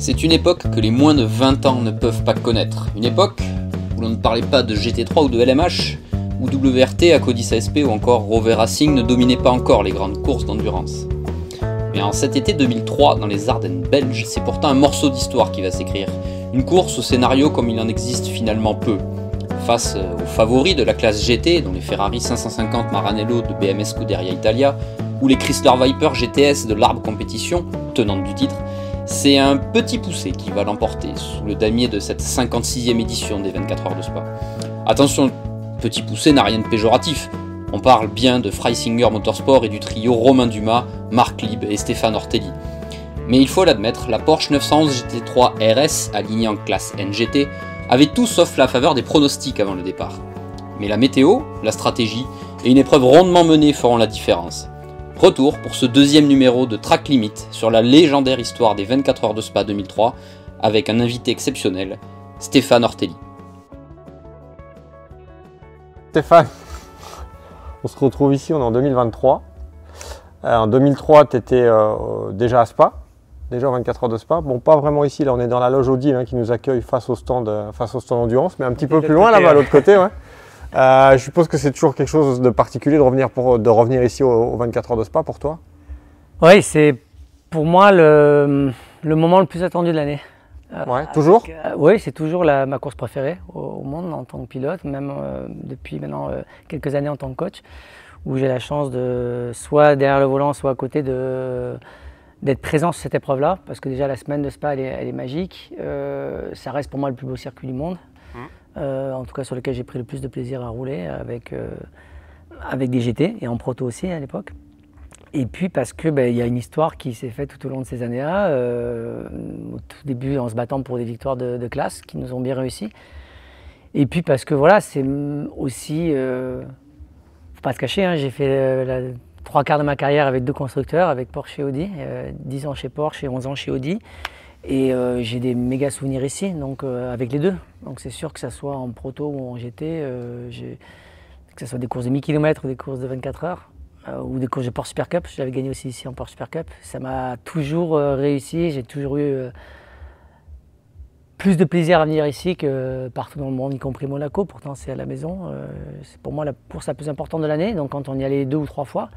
C'est une époque que les moins de 20 ans ne peuvent pas connaître. Une époque où l'on ne parlait pas de GT3 ou de LMH, où WRT, Acodis ASP ou encore Rover Racing ne dominaient pas encore les grandes courses d'endurance. Mais en cet été 2003, dans les Ardennes belges, c'est pourtant un morceau d'histoire qui va s'écrire. Une course au scénario comme il en existe finalement peu. Face aux favoris de la classe GT, dont les Ferrari 550 Maranello de BMS Scuderia Italia, ou les Chrysler Viper GTS de l'Arbre Competition, tenante du titre, c'est un petit poussé qui va l'emporter sous le damier de cette 56e édition des 24 heures de Spa. Attention, petit poussé n'a rien de péjoratif. On parle bien de Freisinger Motorsport et du trio Romain Dumas, Marc Lieb et Stéphane Ortelli. Mais il faut l'admettre, la Porsche 911 GT3 RS, alignée en classe NGT, avait tout sauf la faveur des pronostics avant le départ. Mais la météo, la stratégie et une épreuve rondement menée feront la différence. Retour pour ce deuxième numéro de Track Limit sur la légendaire histoire des 24 heures de Spa 2003 avec un invité exceptionnel, Stéphane Ortelli. Stéphane, on se retrouve ici, on est en 2023. En 2003, tu étais déjà à Spa, déjà aux 24 heures de Spa. Bon, pas vraiment ici, là on est dans la loge Audi qui nous accueille face au stand endurance, mais un petit peu plus loin là-bas, à l'autre côté. Ouais. Je suppose que c'est toujours quelque chose de particulier de revenir ici aux 24 heures de Spa pour toi. Oui, c'est pour moi le moment le plus attendu de l'année. Ouais, toujours oui, c'est toujours ma course préférée au monde en tant que pilote, même depuis maintenant quelques années en tant que coach, où j'ai la chance de soit derrière le volant, soit à côté d'être présent sur cette épreuve-là, parce que déjà la semaine de Spa elle est magique. Ça reste pour moi le plus beau circuit du monde. En tout cas sur lequel j'ai pris le plus de plaisir à rouler avec des GT et en proto aussi à l'époque. Et puis parce que y a une histoire qui s'est faite tout au long de ces années-là, au tout début en se battant pour des victoires de classe qui nous ont bien réussi. Et puis parce que voilà, c'est aussi, faut pas se cacher, hein, j'ai fait 3/4 de ma carrière avec 2 constructeurs, avec Porsche et Audi, 10 ans chez Porsche et 11 ans chez Audi. Et j'ai des méga souvenirs ici, donc avec les deux. Donc c'est sûr que ça soit en proto ou en GT, que ce soit des courses de 1000 km ou des courses de 24 heures, ou des courses de Porsche Super Cup. J'avais gagné aussi ici en Porsche Super Cup. Ça m'a toujours réussi, j'ai toujours eu plus de plaisir à venir ici que partout dans le monde, y compris Monaco. Pourtant c'est à la maison. C'est pour moi la course la plus importante de l'année, donc quand on y allait 2 ou 3 fois.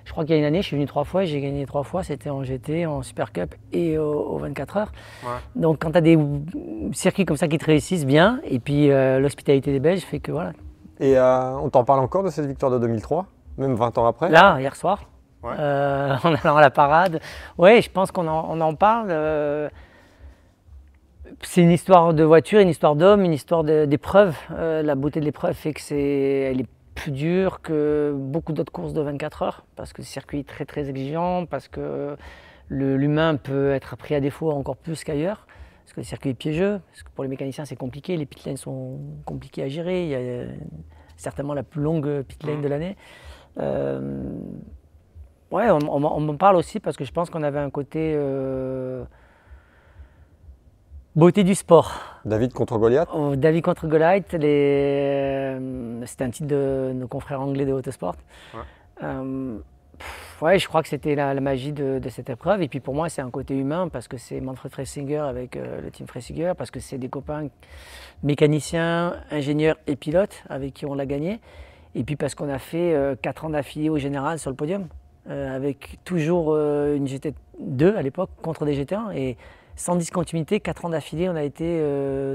Je crois qu'il y a une année, je suis venu 3 fois et j'ai gagné 3 fois. C'était en GT, en Super Cup et aux 24 heures. Ouais. Donc quand tu as des circuits comme ça qui te réussissent bien, et puis l'hospitalité des Belges fait que voilà. Et on t'en parle encore de cette victoire de 2003, même 20 ans après? Là, hier soir, ouais. En allant à la parade. Oui, je pense qu'on en parle. C'est une histoire de voiture, une histoire d'homme, une histoire d'épreuve. La beauté de l'épreuve fait que elle est plus dur que beaucoup d'autres courses de 24 heures parce que le circuit est très très exigeant, parce que l'humain peut être pris à défaut encore plus qu'ailleurs, parce que le circuit est piégeux, parce que pour les mécaniciens c'est compliqué, les pit lanes sont compliqués à gérer, il y a certainement la plus longue pit lane de l'année. Ouais, on m'en parle aussi parce que je pense qu'on avait un côté beauté du sport. David contre Goliath. David contre Goliath, c'était un titre de nos confrères anglais de Autosport. Ouais. Ouais, je crois que c'était la magie de cette épreuve. Et puis pour moi, c'est un côté humain parce que c'est Manfred Freisinger avec le team Freisinger, parce que c'est des copains mécaniciens, ingénieurs et pilotes avec qui on l'a gagné. Et puis parce qu'on a fait 4 ans d'affilée au général sur le podium, avec toujours une GT2 à l'époque contre des GT1. Et sans discontinuité, 4 ans d'affilée, on a été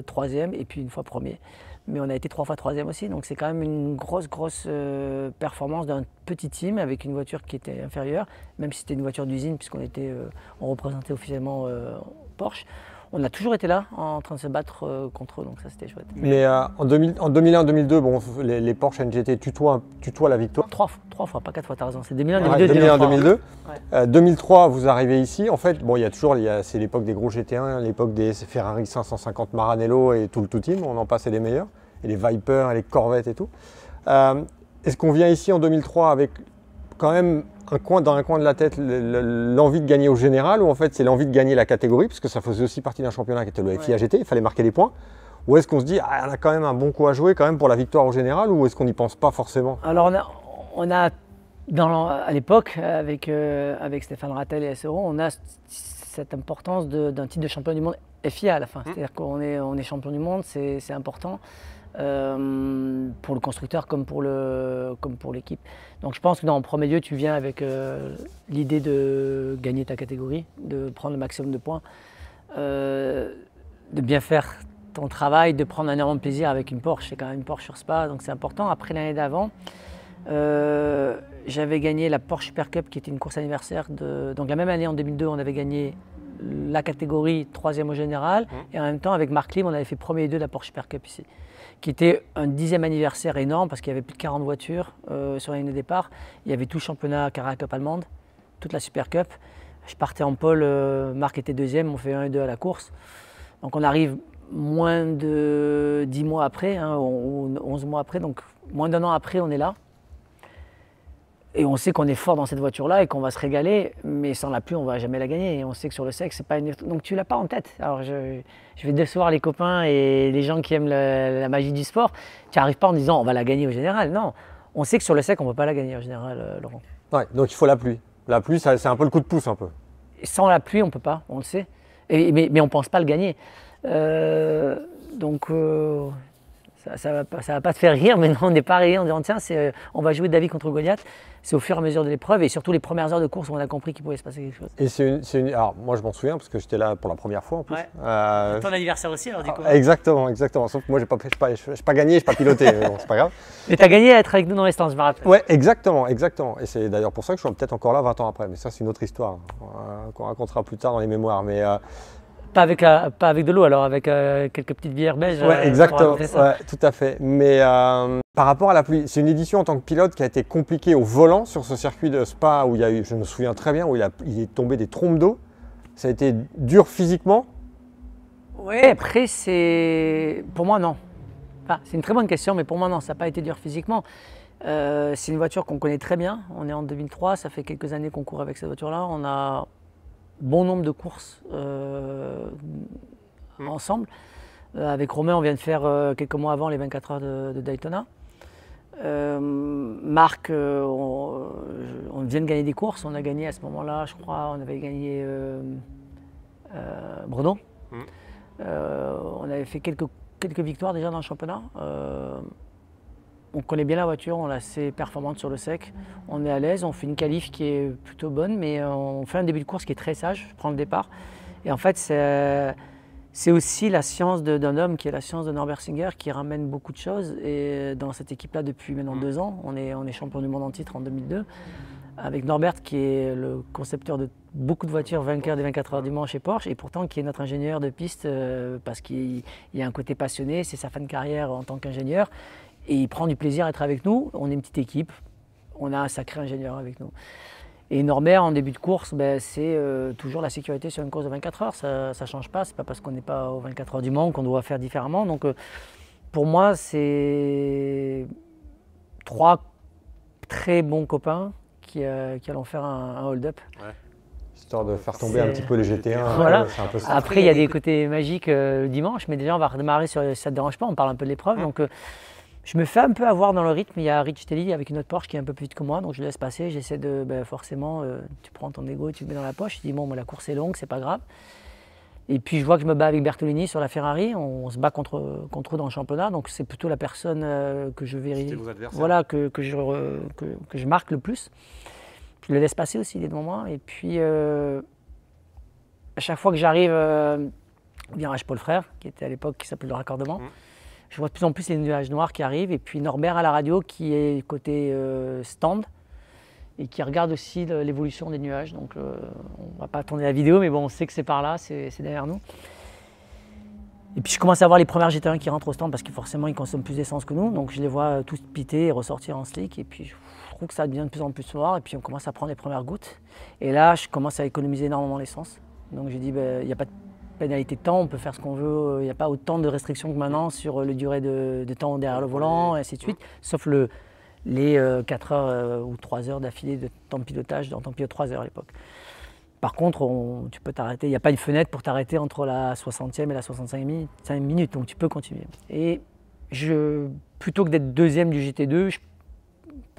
3e et puis une fois premier. Mais on a été 3 fois 3e aussi, donc c'est quand même une grosse performance d'un petit team avec une voiture qui était inférieure, même si c'était une voiture d'usine on représentait officiellement Porsche. On a toujours été là en train de se battre contre eux, donc ça c'était chouette. Mais en 2001-2002, bon, les Porsche NGT tutoient la victoire. 3 fois, pas 4 fois, t'as raison. C'est 2001-2002. Ouais, 2003, vous arrivez ici. En fait, bon, c'est l'époque des gros GT1, l'époque des Ferrari 550 Maranello et tout le tout team. On en passait les meilleurs. Et les Viper, et les Corvettes et tout. Est-ce qu'on vient ici en 2003 avec quand même dans un coin de la tête l'envie de gagner au général, ou en fait c'est l'envie de gagner la catégorie, parce que ça faisait aussi partie d'un championnat qui était le FIA GT, il fallait marquer des points, ou est-ce qu'on se dit on a quand même un bon coup à jouer quand même pour la victoire au général, ou est-ce qu'on n'y pense pas forcément? Alors on a À l'époque, avec Stéphane Rattel et SRO, on a cette importance d'un titre de champion du monde FIA à la fin. C'est-à-dire qu'on est champion du monde, c'est important pour le constructeur comme pour l'équipe. Donc je pense que dans le premier lieu, tu viens avec l'idée de gagner ta catégorie, de prendre le maximum de points, de bien faire ton travail, de prendre un énorme plaisir avec une Porsche. C'est quand même une Porsche sur Spa, donc c'est important. Après l'année d'avant, j'avais gagné la Porsche Super Cup qui était une course anniversaire. Donc la même année, en 2002, on avait gagné la catégorie 3e au général. Et en même temps, avec Marc Lim, on avait fait premier et deux de la Porsche Super Cup ici. Qui était un 10e anniversaire énorme parce qu'il y avait plus de 40 voitures sur la ligne de départ. Il y avait tout le championnat Carrera Cup allemande, toute la Super Cup. Je partais en pole, Marc était 2e, on fait 1 et 2 à la course. Donc on arrive moins de 10 mois après, ou 11 mois après, donc moins d'1 an après, on est là. Et on sait qu'on est fort dans cette voiture-là et qu'on va se régaler, mais sans la pluie, on ne va jamais la gagner. Et on sait que sur le sec, c'est pas une... Donc tu ne l'as pas en tête. Alors je vais décevoir les copains et les gens qui aiment la magie du sport. Tu n'arrives pas en disant on va la gagner au général. Non, on sait que sur le sec, on ne peut pas la gagner au général, Laurent. Ouais, donc il faut la pluie. La pluie, c'est un peu le coup de pouce un peu. Et sans la pluie, on ne peut pas, on le sait. Mais on ne pense pas le gagner. Ça va pas te faire rire, mais non, on n'est pas rire en disant tiens, on va jouer David contre Goliath. C'est au fur et à mesure de l'épreuve et surtout les premières heures de course où on a compris qu'il pouvait se passer quelque chose. Et alors moi je m'en souviens parce que j'étais là pour la première fois en plus. Ouais. Ton anniversaire aussi alors du coup. Exactement. Sauf que moi j'ai pas gagné, j'ai pas piloté, mais bon, c'est pas grave. Mais tu as gagné à être avec nous dans les stands, je me rappelle. Ouais, exactement. Et c'est d'ailleurs pour ça que je suis peut-être encore là 20 ans après. Mais ça c'est une autre histoire qu'on racontera plus tard dans les mémoires. Mais pas avec de l'eau alors, avec quelques petites bières belges. Ouais, exactement. Ouais, tout à fait. Mais par rapport à la pluie, c'est une édition en tant que pilote qui a été compliquée au volant sur ce circuit de Spa où il y a eu, je me souviens très bien, où il est tombé des trompes d'eau. Ça a été dur physiquement? Oui, après pour moi non. Enfin, c'est une très bonne question, mais pour moi non, ça n'a pas été dur physiquement. C'est une voiture qu'on connaît très bien. On est en 2003, ça fait quelques années qu'on court avec cette voiture-là. On a bon nombre de courses ensemble. Avec Romain, on vient de faire quelques mois avant les 24 heures de Daytona. Marc, on vient de gagner des courses. On a gagné à ce moment-là, je crois, on avait gagné Brno. On avait fait quelques victoires déjà dans le championnat. On connaît bien la voiture, on est assez performante sur le sec. On est à l'aise, on fait une qualif qui est plutôt bonne, mais on fait un début de course qui est très sage. Je prends le départ. Et en fait, c'est aussi la science d'un homme qui est la science de Norbert Singer qui ramène beaucoup de choses. Et dans cette équipe-là, depuis maintenant 2 ans, on est champion du monde en titre en 2002. Avec Norbert qui est le concepteur de beaucoup de voitures, vainqueur des 24 heures du Mans chez Porsche, et pourtant qui est notre ingénieur de piste parce qu'il y a un côté passionné, c'est sa fin de carrière en tant qu'ingénieur. Et il prend du plaisir à être avec nous. On est une petite équipe, on a un sacré ingénieur avec nous. Et Norbert, en début de course, c'est toujours la sécurité sur une course de 24 heures. Ça ne change pas, c'est pas parce qu'on n'est pas aux 24 heures du Mans qu'on doit faire différemment. Donc pour moi, c'est 3 très bons copains qui allons faire un hold-up. Ouais. Histoire de faire tomber un petit peu les GT1. Voilà. Un peu ça. Après, il y a des côtés magiques le dimanche, mais déjà, on va redémarrer sur ça ne te dérange pas, on parle un peu de l'épreuve. Donc, je me fais un peu avoir dans le rythme. Il y a Rich Telly avec une autre Porsche qui est un peu plus vite que moi, donc je le laisse passer. J'essaie de, forcément, tu prends ton ego et tu le mets dans la poche. Je dis, bon, la course est longue, c'est pas grave. Et puis je vois que je me bats avec Bertolini sur la Ferrari. On se bat contre eux dans le championnat, donc c'est plutôt la personne que je vérifie. Voilà, que je marque le plus. Je le laisse passer aussi, il est devant moi. Et puis, à chaque fois que j'arrive au virage Paul Frère, qui était à l'époque, qui s'appelait le raccordement, je vois de plus en plus les nuages noirs qui arrivent. Et puis Norbert à la radio, qui est côté stand, et qui regarde aussi l'évolution des nuages. Donc, on ne va pas tourner la vidéo, mais bon, on sait que c'est par là, c'est derrière nous. Et puis, je commence à voir les premières GT1 qui rentrent au stand, parce que forcément, ils consomment plus d'essence que nous. Donc, je les vois tous piter et ressortir en slick. Et puis, je trouve que ça devient de plus en plus noir. Et puis, on commence à prendre les premières gouttes. Et là, je commence à économiser énormément l'essence. Donc, j'ai dit, il n'y a pas de pénalité de temps, on peut faire ce qu'on veut. Il n'y a pas autant de restrictions que maintenant sur la durée de temps derrière le volant, et ainsi de suite. Sauf les 4 heures ou 3 heures d'affilée de temps de pilotage, en temps de pilote 3 heures à l'époque. Par contre, tu peux t'arrêter, il n'y a pas une fenêtre pour t'arrêter entre la 60e et la 65 minutes, donc tu peux continuer. Et plutôt que d'être deuxième du GT2, je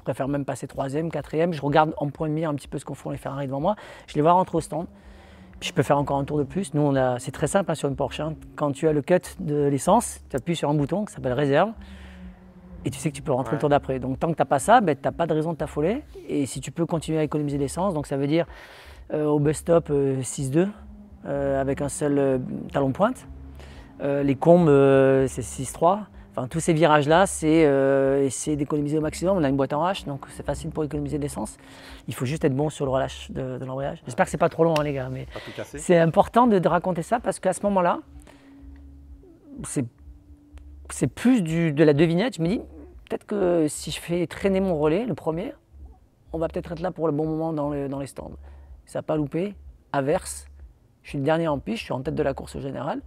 préfère même passer 3e, 4e. Je regarde en point de mire un petit peu ce qu'on font les Ferrari devant moi. Je les vois rentrer au stand. Puis je peux faire encore un tour de plus. Nous, c'est très simple hein, sur une Porsche. Hein. Quand tu as le cut de l'essence, tu appuies sur un bouton qui s'appelle réserve. Et tu sais que tu peux rentrer le tour d'après. Donc tant que tu n'as pas ça, ben, tu n'as pas de raison de t'affoler. Et si tu peux continuer à économiser l'essence, donc ça veut dire au bus stop 6.2 avec un seul talon de pointe. Les combes, c'est 6.3. Enfin, tous ces virages-là, c'est essayer d'économiser au maximum. On a une boîte en H, donc c'est facile pour économiser de l'essence. Il faut juste être bon sur le relâche de l'embrayage. J'espère que c'est pas trop long, hein, les gars, mais c'est important de raconter ça parce qu'à ce moment-là, c'est plus de la devinette. Je me dis, peut-être que si je fais traîner mon relais, le premier, on va peut-être être là pour le bon moment dans les stands. Ça n'a pas loupé. Averse, je suis le dernier en piste, je suis en tête de la course générale.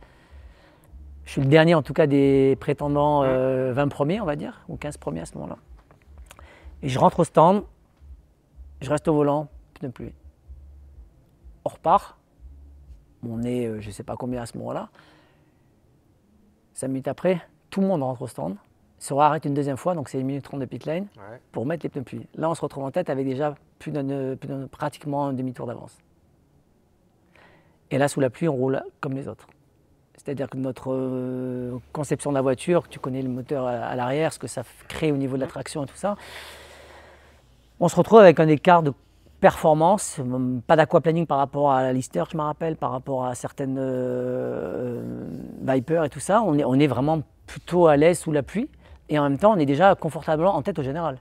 Je suis le dernier en tout cas des prétendants 20 premiers, on va dire, ou 15 premiers à ce moment-là. Et je rentre au stand, je reste au volant, pneu pluie. On repart, on est je ne sais pas combien à ce moment-là. 5 minutes après, tout le monde rentre au stand, se arrête une deuxième fois, donc c'est 1 minute 30 de pit lane, pour mettre les pneus pluie. Là, on se retrouve en tête avec déjà pratiquement un demi-tour d'avance. Et là, sous la pluie, on roule comme les autres. C'est-à-dire que notre conception de la voiture, tu connais le moteur à l'arrière, ce que ça crée au niveau de la traction et tout ça, on se retrouve avec un écart de performance, pas d'aquaplaning par rapport à la Lister, je me rappelle, par rapport à certaines Viper et tout ça. On est vraiment plutôt à l'aise sous la pluie et en même temps, on est déjà confortablement en tête au général.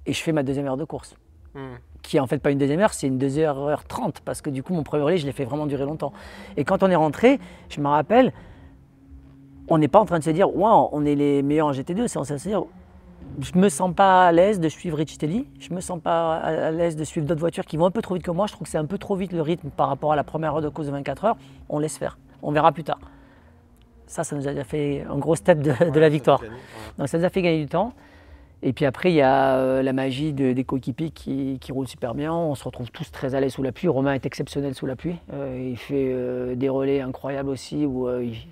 Et je fais ma deuxième heure de course. Qui est en fait pas une deuxième heure, c'est une 2h30 parce que du coup mon premier relais je l'ai fait vraiment durer longtemps. Et quand on est rentré, je me rappelle, on n'est pas en train de se dire waouh, on est les meilleurs en GT2, c'est en train de se dire je me sens pas à l'aise de suivre Richitelli, je me sens pas à l'aise de suivre d'autres voitures qui vont un peu trop vite que moi, je trouve que c'est un peu trop vite le rythme par rapport à la première heure de course de 24 heures, on laisse faire, on verra plus tard. Ça nous a déjà fait un gros step de la victoire. Donc ça nous a fait gagner du temps. Et puis après, il y a la magie des coéquipiers qui roulent super bien. On se retrouve tous très à l'aise sous la pluie. Romain est exceptionnel sous la pluie. Il fait des relais incroyables aussi.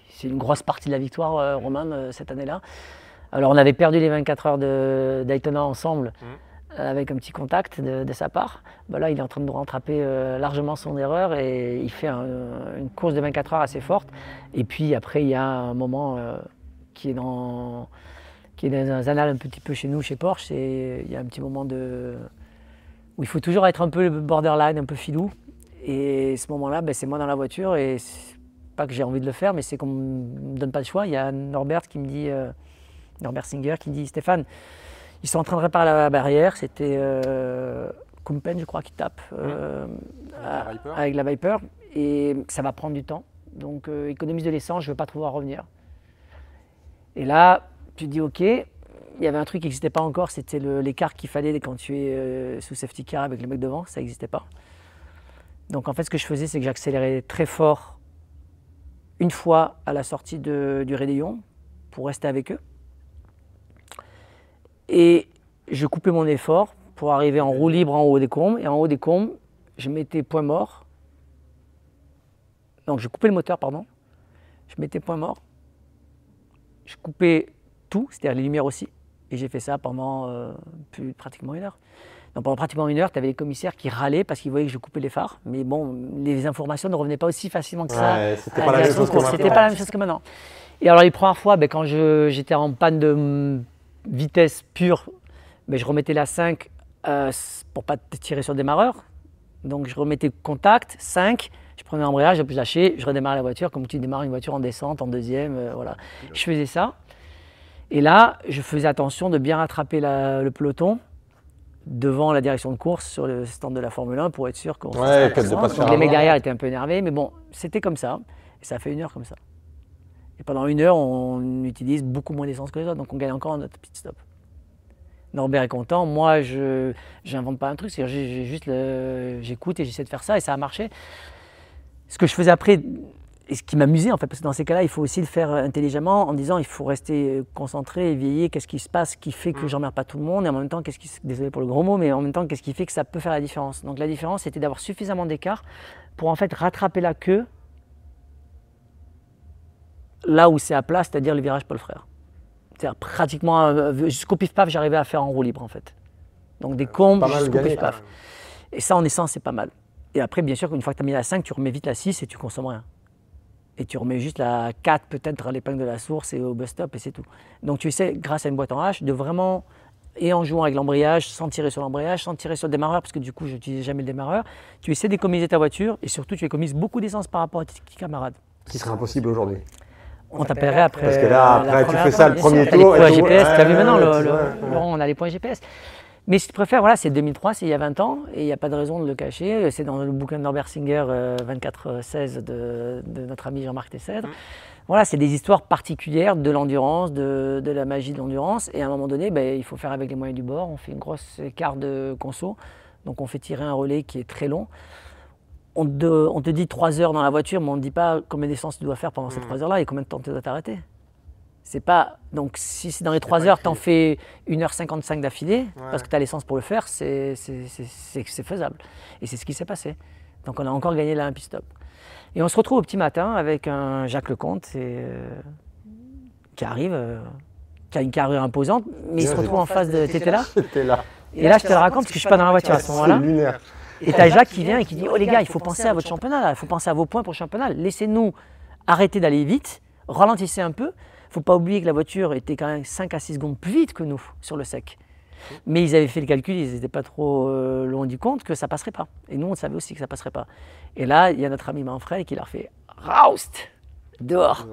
C'est une grosse partie de la victoire, Romain, cette année-là. Alors, on avait perdu les 24 heures de Daytona ensemble avec un petit contact de sa part. Ben là, il est en train de rattraper largement son erreur et il fait une course de 24 heures assez forte. Et puis après, il y a un moment qui est dans un annal un petit peu chez nous, chez Porsche, il y a un petit moment où il faut toujours être un peu borderline, un peu filou. Et ce moment-là, ben, c'est moi dans la voiture et c'est pas que j'ai envie de le faire, mais c'est qu'on me donne pas le choix. Il y a Norbert qui me dit, Norbert Singer qui dit Stéphane, ils sont en train de réparer la barrière. C'était Kumpen, je crois, qui tape avec la Viper et ça va prendre du temps. Donc économise de l'essence, je ne veux pas te voir revenir. Et là, tu dis ok, il y avait un truc qui n'existait pas encore, c'était l'écart qu'il fallait quand tu es sous safety car avec les mecs devant, ça n'existait pas. Donc en fait ce que je faisais c'est que j'accélérais très fort une fois à la sortie du raidillon pour rester avec eux. Et je coupais mon effort pour arriver en roue libre en haut des combes, et en haut des combes, je mettais point mort. Donc je coupais le moteur, pardon, je mettais point mort, je coupais tout, c'est-à-dire les lumières aussi. Et j'ai fait ça pendant pratiquement 1 heure. Donc pendant pratiquement 1 heure, tu avais les commissaires qui râlaient parce qu'ils voyaient que je coupais les phares. Mais bon, les informations ne revenaient pas aussi facilement que ça. Ouais, c'était pas la même chose que maintenant. C'était pas la même chose que maintenant. Et alors les premières fois, ben, quand j'étais en panne de vitesse pure, ben, je remettais la 5 pour pas tirer sur le démarreur. Donc je remettais contact, 5, je prenais l'embrayage, je lâchais, je redémarrais la voiture comme tu démarres une voiture en descente, en deuxième, voilà. Je faisais ça. Et là, je faisais attention de bien rattraper le peloton devant la direction de course sur le stand de la Formule 1 pour être sûr qu'on fasse pas de Donc les mecs derrière étaient un peu énervés, mais bon, c'était comme ça. Et ça a fait 1 heure comme ça. Et pendant 1 heure, on utilise beaucoup moins d'essence que les autres, donc on gagne encore notre pit stop. Norbert est content, moi je n'invente pas un truc, j'écoute et j'essaie de faire ça et ça a marché. Ce que je faisais après, et ce qui m'amusait en fait, parce que dans ces cas-là, il faut aussi le faire intelligemment en disant il faut rester concentré, éveillé, qu'est-ce qui se passe qui fait que j'emmerde pas tout le monde et en même temps, désolé pour le gros mot, mais en même temps, qu'est-ce qui fait que ça peut faire la différence. Donc la différence, c'était d'avoir suffisamment d'écart pour en fait rattraper la queue là où c'est à plat, c'est-à-dire le virage Paul Frère. C'est-à-dire pratiquement jusqu'au pif-paf, j'arrivais à faire en roue libre en fait. Donc des combes jusqu'au pif-paf. Et ça en essence, c'est pas mal. Et après, bien sûr, une fois que tu as mis la 5, tu remets vite la 6 et tu consommes rien. Et tu remets juste la 4 peut-être à l'épingle de la source et au bus-stop et c'est tout. Donc tu essaies, grâce à une boîte en H, de vraiment, et en jouant avec l'embrayage, sans tirer sur l'embrayage, sans tirer sur le démarreur, parce que du coup, je n'utilisais jamais le démarreur, tu essaies d'économiser ta voiture et surtout, tu économises beaucoup d'essence par rapport à tes petits camarades. Ce qui serait impossible aujourd'hui. On t'appellerait après. Parce que là, après, tu fais ça le premier tour. Tu as les points GPS, tu as vu maintenant, Laurent, on a les points GPS. Mais si tu préfères, voilà, c'est 2003, c'est il y a 20 ans, et il n'y a pas de raison de le cacher. C'est dans le bouquin de Norbert Singer 24-16 de notre ami Jean-Marc Tessèdre. Voilà, c'est des histoires particulières de l'endurance, de la magie de l'endurance. Et à un moment donné, il faut faire avec les moyens du bord. On fait une grosse écart de conso. Donc on fait tirer un relais qui est très long. On te dit 3 heures dans la voiture, mais on ne te dit pas combien d'essence tu dois faire pendant ces 3 heures-là et combien de temps tu dois t'arrêter. C'est pas. Donc si c'est dans les 3 heures, tu en fais 1h55 d'affilée, parce que tu as l'essence pour le faire, c'est faisable. Et c'est ce qui s'est passé. Donc on a encore gagné là un pit stop. Et on se retrouve au petit matin avec un Jacques Lecomte qui arrive, qui a une carrure imposante, mais il se retrouve en face de. T'étais là ? J'étais là. Et là, je te le raconte parce que je suis pas dans la voiture à ce moment-là. C'est lunaire. Et tu as Jacques qui vient et qui dit « Oh les gars, il faut penser à votre championnat, là. Il faut penser à vos points pour le championnat. Laissez-nous arrêter d'aller vite, ralentissez un peu. Il ne faut pas oublier que la voiture était quand même 5 à 6 secondes plus vite que nous sur le sec. » Mais ils avaient fait le calcul, ils n'étaient pas trop loin du compte que ça ne passerait pas. Et nous, on savait aussi que ça ne passerait pas. Et là, il y a notre ami Manfred qui leur fait « Roust, dehors.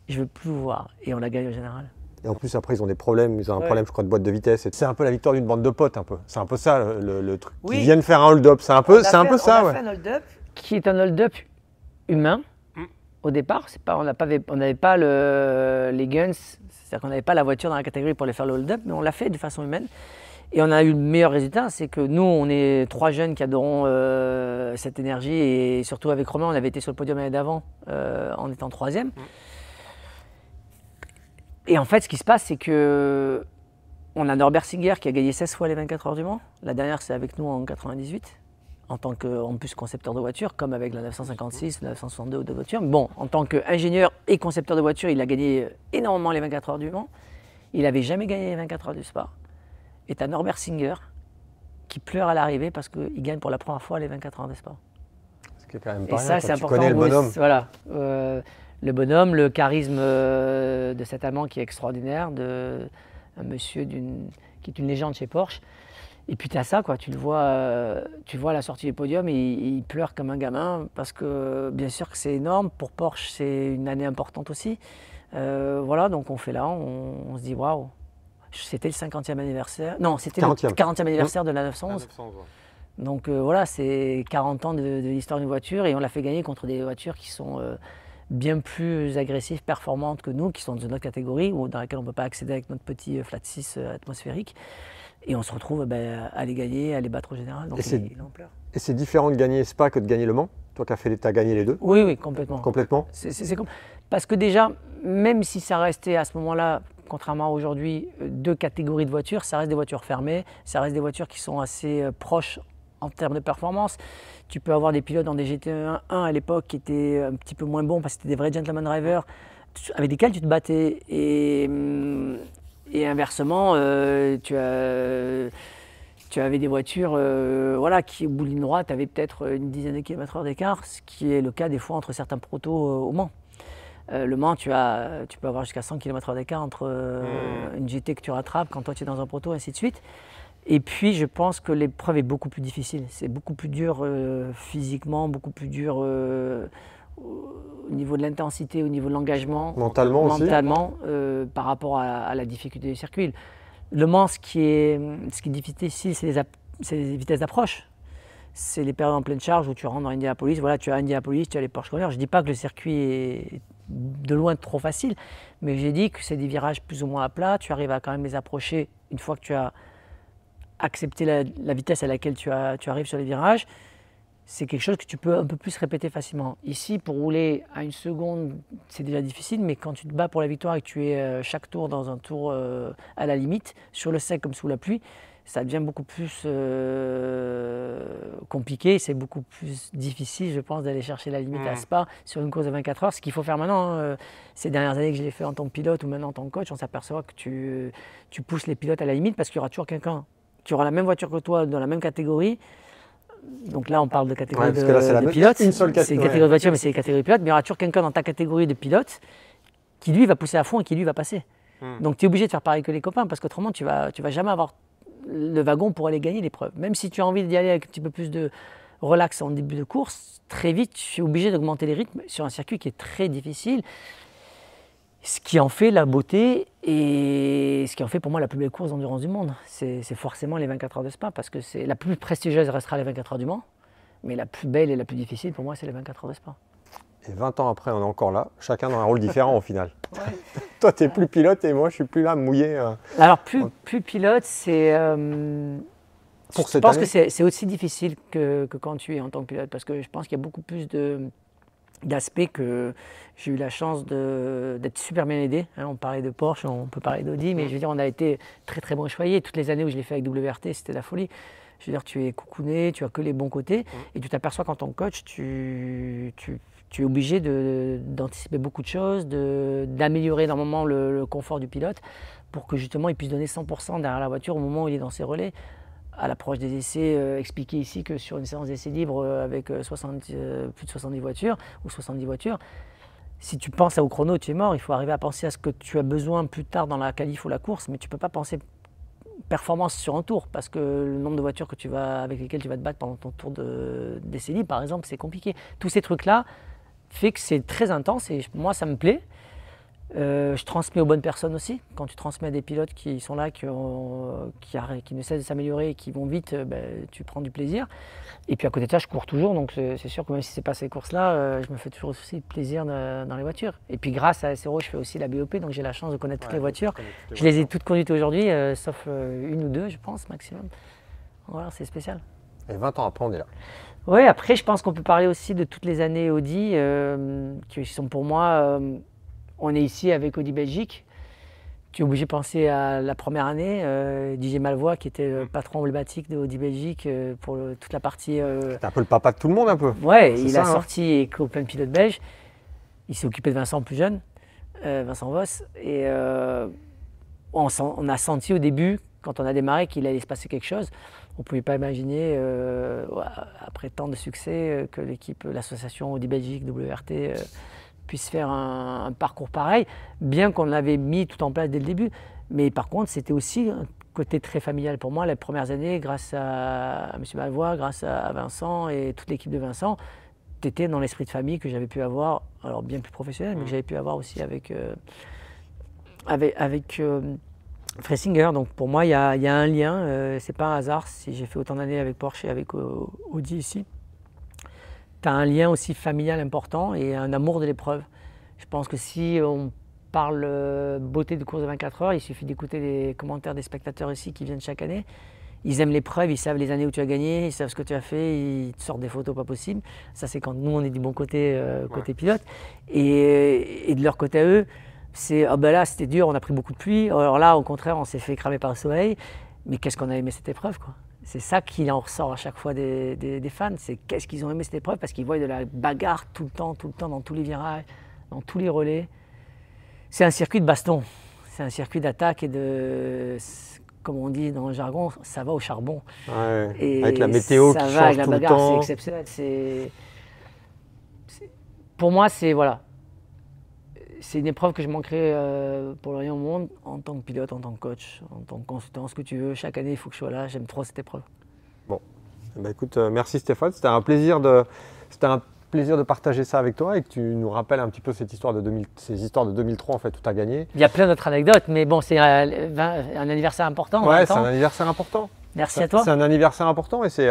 Je ne veux plus vous voir. » Et on la gagne au général. Et en plus, après, ils ont des problèmes. Ils ont un problème, je crois, de boîte de vitesse. C'est un peu la victoire d'une bande de potes, un peu. C'est un peu ça, le truc. Oui. Ils viennent faire un hold-up. C'est un peu ça, ouais. On a fait un hold-up qui est un hold-up humain. Au départ, on n'avait pas les guns. C'est-à-dire qu'on n'avait pas la voiture dans la catégorie pour aller faire le hold-up, mais on l'a fait de façon humaine. Et on a eu le meilleur résultat, c'est que nous, on est 3 jeunes qui adorons cette énergie. Et surtout avec Romain, on avait été sur le podium l'année d'avant en étant 3e. Et en fait, ce qui se passe, c'est que on a Norbert Singer qui a gagné 16 fois les 24 heures du Mans. La dernière, c'est avec nous en 98, en tant qu'en plus concepteur de voiture, comme avec la 956, la 962 ou d'autres voitures. Mais bon, en tant qu'ingénieur et concepteur de voiture, il a gagné énormément les 24 heures du Mans. Il n'avait jamais gagné les 24 heures du Spa. Et tu as Norbert Singer qui pleure à l'arrivée parce qu'il gagne pour la première fois les 24 heures du Spa. Ce qui est quand même pas et rien, ça, c'est important. Tu connais le bonhomme. Voilà. Le bonhomme, le charisme de cet amant qui est extraordinaire, un monsieur qui est une légende chez Porsche. Et puis tu as ça, quoi. Tu le vois à la sortie du podium et il pleure comme un gamin parce que bien sûr que c'est énorme. Pour Porsche, c'est une année importante aussi. Voilà, donc on fait là, on se dit waouh. C'était le 50e anniversaire. Non, c'était le 40e anniversaire de la 911. Donc voilà, c'est 40 ans de l'histoire d'une voiture et on l'a fait gagner contre des voitures qui sont bien plus agressives, performantes que nous, qui sont dans une autre catégorie ou dans laquelle on ne peut pas accéder avec notre petit flat 6 atmosphérique. Et on se retrouve à les gagner, à les battre au général. Donc et c'est différent de gagner Spa que de gagner Le Mans? Toi qui as gagné les deux? Oui, complètement. Complètement? Parce que déjà, même si ça restait à ce moment-là, contrairement à aujourd'hui, 2 catégories de voitures, ça reste des voitures fermées, ça reste des voitures qui sont assez proches en termes de performance. Tu peux avoir des pilotes dans des GT1 à l'époque qui étaient un petit peu moins bons parce que c'était des vrais gentleman drivers avec lesquels tu te battais. Et inversement, tu avais des voitures qui, au bout de ligne droite, avaient peut-être une dizaine de kilomètres heure d'écart, ce qui est le cas des fois entre certains protos au Mans. Le Mans, tu peux avoir jusqu'à 100 km/h d'écart entre une GT que tu rattrapes quand toi tu es dans un proto, et ainsi de suite. Et puis, je pense que l'épreuve est beaucoup plus difficile. C'est beaucoup plus dur physiquement, beaucoup plus dur au niveau de l'intensité, au niveau de l'engagement. Mentalement aussi. Par rapport à la difficulté du circuit. Le Mans, ce qui est difficile, c'est les vitesses d'approche. C'est les périodes en pleine charge où tu rentres dans Indianapolis. Voilà, tu as Indianapolis, tu as les Porsche Corners. Je ne dis pas que le circuit est de loin trop facile, mais j'ai dit que c'est des virages plus ou moins à plat. Tu arrives à quand même les approcher une fois que tu as accepté la vitesse à laquelle tu arrives sur les virages. C'est quelque chose que tu peux un peu plus répéter facilement. Ici, pour rouler à 1 seconde, c'est déjà difficile, mais quand tu te bats pour la victoire et que tu es chaque tour dans un tour à la limite, sur le sec comme sous la pluie, ça devient beaucoup plus compliqué, c'est beaucoup plus difficile, je pense, d'aller chercher la limite à Spa sur une course de 24 heures. Ce qu'il faut faire maintenant, ces dernières années que je l'ai fait en tant que pilote ou maintenant en tant que coach, on s'aperçoit que tu pousses les pilotes à la limite parce qu'il y aura toujours quelqu'un qui aura la même voiture que toi dans la même catégorie. Donc là, on parle de catégorie de pilote. C'est une catégorie de voiture, mais c'est une catégorie de pilote. Mais il y aura toujours quelqu'un dans ta catégorie de pilote qui, lui, va pousser à fond et qui, lui, va passer. Donc tu es obligé de faire pareil que les copains parce qu'autrement, tu vas jamais avoir le wagon pour aller gagner l'épreuve. Même si tu as envie d'y aller avec un petit peu plus de relax en début de course, très vite, tu es obligé d'augmenter les rythmes sur un circuit qui est très difficile. Ce qui en fait la beauté et ce qui en fait pour moi la plus belle course d'endurance du monde. C'est forcément les 24 heures de Spa parce que c'est la plus prestigieuse restera les 24 heures du Mans, mais la plus belle et la plus difficile pour moi c'est les 24 heures de Spa. Et 20 ans après, on est encore là, chacun dans un rôle différent au final. Ouais. Toi, tu n'es plus pilote et moi, je ne suis plus là, mouillé. Alors, plus pilote, c'est... je pense que c'est aussi difficile que quand tu es en tant que pilote, parce que je pense qu'il y a beaucoup plus d'aspects que j'ai eu la chance d'être super bien aidé. Hein, on parlait de Porsche, on peut parler d'Audi, mais je veux dire, on a été très très bon choyé. Toutes les années où je l'ai fait avec WRT, c'était la folie. Je veux dire, tu es coucouné, tu as que les bons côtés, et tu t'aperçois qu'en tant que coach, tu es obligé d'anticiper beaucoup de choses, d'améliorer énormément le confort du pilote pour que justement il puisse donner 100% derrière la voiture au moment où il est dans ses relais. À l'approche des essais, expliquer ici que sur une séance d'essais libres avec plus de 70 voitures ou 70 voitures, si tu penses au chrono, tu es mort. Il faut arriver à penser à ce que tu as besoin plus tard dans la qualif ou la course, mais tu ne peux pas penser performance sur un tour parce que le nombre de voitures avec lesquelles tu vas te battre pendant ton tour d'essais libres, par exemple, c'est compliqué. Tous ces trucs-là fait que c'est très intense et moi, ça me plaît. Je transmets aux bonnes personnes aussi. Quand tu transmets à des pilotes qui sont là, qui ne cessent de s'améliorer et qui vont vite, tu prends du plaisir. Et puis à côté de ça, je cours toujours, donc c'est sûr que même si ce n'est pas ces courses-là, je me fais toujours aussi plaisir dans les voitures. Et puis grâce à SRO, je fais aussi la BOP, donc j'ai la chance de connaître toutes les voitures. Je les ai toutes conduites aujourd'hui, sauf une ou deux, je pense, maximum. Voilà, c'est spécial. Et 20 ans après, on est là. Oui, après, je pense qu'on peut parler aussi de toutes les années Audi, qui sont pour moi... on est ici avec Audi Belgique. Tu es obligé de penser à la première année. Didier Malvois, qui était le patron emblématique de Audi Belgique pour toute la partie. C'était un peu le papa de tout le monde, un peu. Ouais, il a sorti plein de pilotes belges. Il s'est occupé de Vincent plus jeune, Vincent Voss. Et on a senti au début, quand on a démarré, qu'il allait se passer quelque chose. On ne pouvait pas imaginer, après tant de succès, que l'association Audi Belgique, WRT, puisse faire un parcours pareil, bien qu'on l'avait mis tout en place dès le début. Mais par contre, c'était aussi un côté très familial pour moi. Les premières années, grâce à M. Malvois, grâce à Vincent et toute l'équipe de Vincent, tu étais dans l'esprit de famille que j'avais pu avoir, alors bien plus professionnel, mais que j'avais pu avoir aussi avec Fressinger. Donc pour moi, il y a un lien. C'est pas un hasard si j'ai fait autant d'années avec Porsche et avec Audi ici. Tu as un lien aussi familial important et un amour de l'épreuve. Je pense que si on parle beauté de course de 24 heures, il suffit d'écouter les commentaires des spectateurs ici qui viennent chaque année. Ils aiment l'épreuve, ils savent les années où tu as gagné, ils savent ce que tu as fait, ils te sortent des photos pas possibles. Ça, c'est quand nous, on est du bon côté, côté pilote. Et de leur côté à eux, c'est « Ah ben là, c'était dur, on a pris beaucoup de pluie. Alors là, au contraire, on s'est fait cramer par le soleil. Mais qu'est-ce qu'on a aimé cette épreuve, quoi. » C'est ça qui en ressort à chaque fois des fans, c'est qu'est-ce qu'ils ont aimé cette épreuve parce qu'ils voient de la bagarre tout le temps, dans tous les virages, dans tous les relais. C'est un circuit de baston, c'est un circuit d'attaque et comme on dit dans le jargon, ça va au charbon. Ouais, et avec la météo qui change tout le temps. C'est exceptionnel. Pour moi, c'est une épreuve que je manquerai pour le rien au monde en tant que pilote, en tant que coach, en tant que consultant, ce que tu veux. Chaque année, il faut que je sois là. J'aime trop cette épreuve. Bon, écoute, merci Stéphane. C'était un plaisir de partager ça avec toi et que tu nous rappelles un petit peu ces histoires de 2003 en fait, où tu as gagné. Il y a plein d'autres anecdotes, mais bon, c'est un anniversaire important. Ouais, c'est un anniversaire important. Merci à toi. C'est un anniversaire important et c'est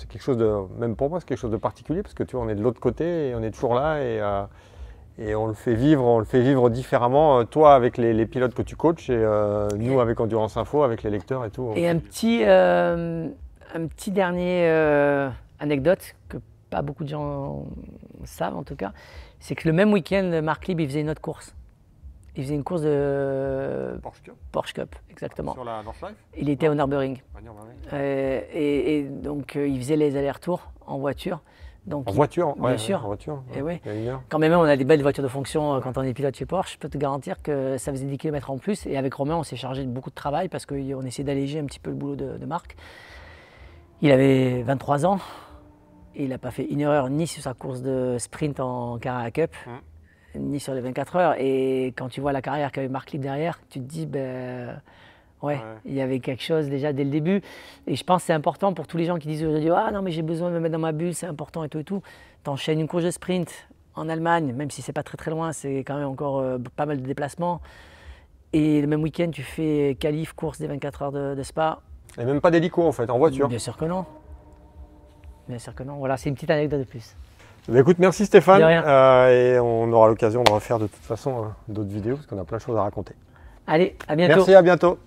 quelque chose même pour moi, c'est quelque chose de particulier parce que tu vois, on est de l'autre côté et on est toujours là et on le fait vivre différemment, toi avec les pilotes que tu coaches et nous avec Endurance Info, avec les lecteurs et tout. Et un petit dernier anecdote que pas beaucoup de gens savent en tout cas, c'est que le même week-end, Marc Lieb il faisait une autre course. Il faisait une course de Porsche Cup, exactement. sur la Northlife. Il était au Nürburgring. Ouais. Et donc, il faisait les allers-retours en voiture. Donc, En voiture, bien sûr. En voiture. Et ouais. Il y a 1 heure. Quand même, on a des belles voitures de fonction quand on est pilote chez Porsche. Je peux te garantir que ça faisait 10 km en plus. Et avec Romain, on s'est chargé de beaucoup de travail parce qu'on essayait d'alléger un petit peu le boulot de Marc. Il avait 23 ans. Et il n'a pas fait une erreur ni sur sa course de sprint en Carrera Cup, ni sur les 24 heures. Et quand tu vois la carrière qu'avait Marc Lieb derrière, tu te dis, ouais, il y avait quelque chose déjà dès le début. Et je pense que c'est important pour tous les gens qui disent aujourd'hui, ah non, mais j'ai besoin de me mettre dans ma bulle, c'est important et tout et tout. T'enchaînes une course de sprint en Allemagne, même si c'est pas très très loin, c'est quand même encore pas mal de déplacements. Et le même week-end, tu fais qualif, course des 24 heures de Spa. Et même pas d'hélico en fait, en voiture. Bien sûr que non. Bien sûr que non. Voilà, c'est une petite anecdote de plus. Bah, écoute, merci Stéphane. De rien. Et on aura l'occasion de refaire de toute façon d'autres vidéos parce qu'on a plein de choses à raconter. Allez, à bientôt. Merci, à bientôt.